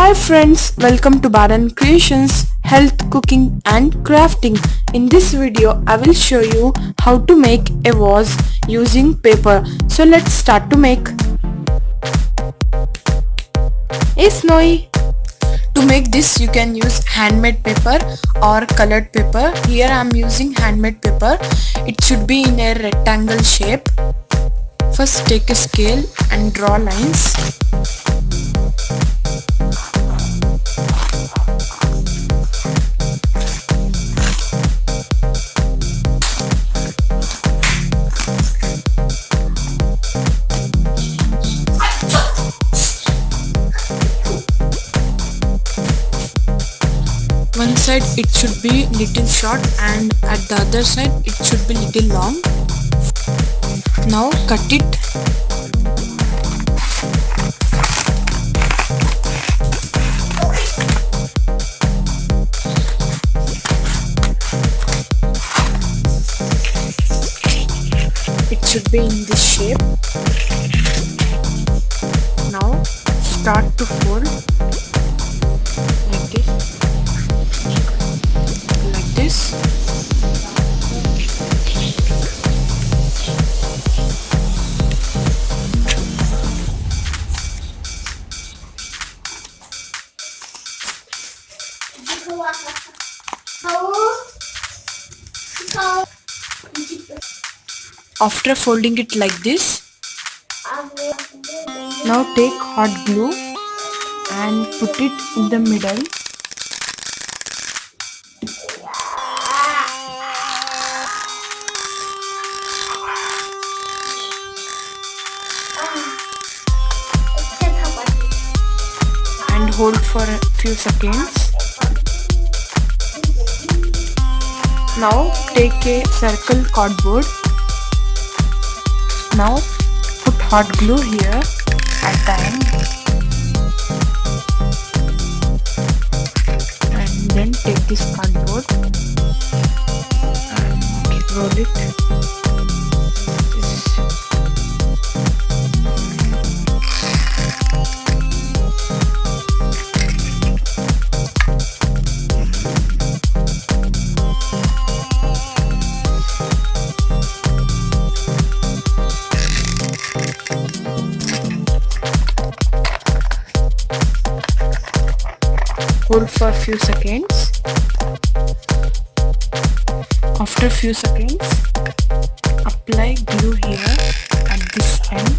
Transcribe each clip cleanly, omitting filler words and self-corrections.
Hi friends, welcome to Baran Creations, Health, Cooking and Crafting. In this video, I will show you how to make a vase using paper. So let's start to make. Hey Snowy! To make this, you can use handmade paper or colored paper. Here I am using handmade paper. It should be in a rectangle shape. First take a scale and draw lines. One side it should be little short and at the other side it should be little long. Now cut it. It should be in this shape. Now start to fold like this. After folding it like this, now take hot glue and put it in the middle. And hold for a few seconds. Now take a circle cardboard. Now put hot glue here at the end and then take this cardboard and roll it. Hold for a few seconds. After a few seconds, apply glue here at this end.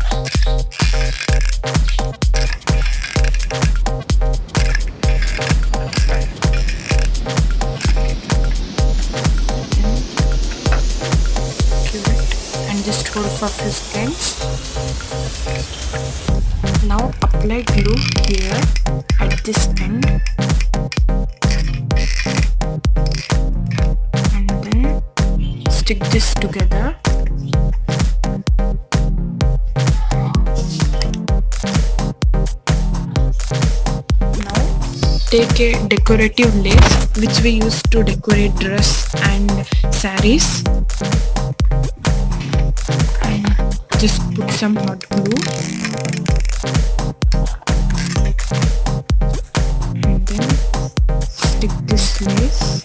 And just hold for a few seconds. Now apply glue here at this end. Stick this together. Now take a decorative lace which we use to decorate dress and sarees and just put some hot glue and then stick this lace.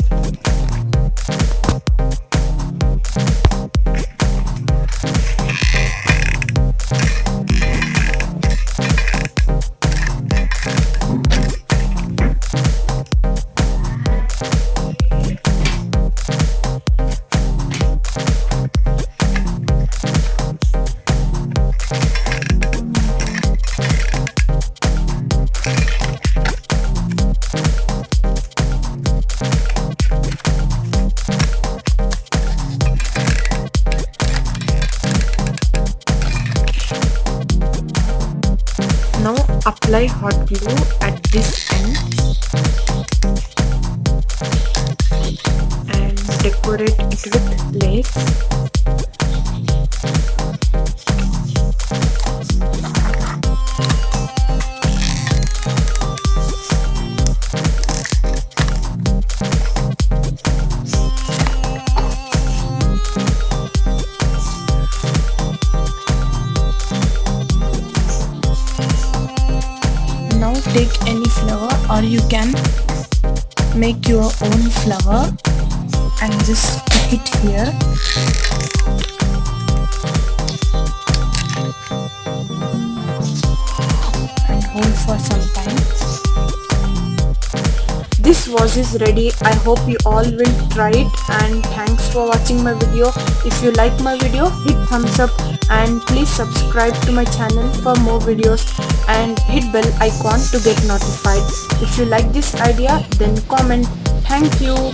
Now apply hot glue at this end and decorate it with lace. Now take any flower, or you can make your own flower and just stick it here. And hold for some time. This vase is ready. I hope you all will try it, and thanks for watching my video. If you like my video, hit thumbs up and please subscribe to my channel for more videos and hit bell icon to get notified. If you like this idea, then comment. Thank you.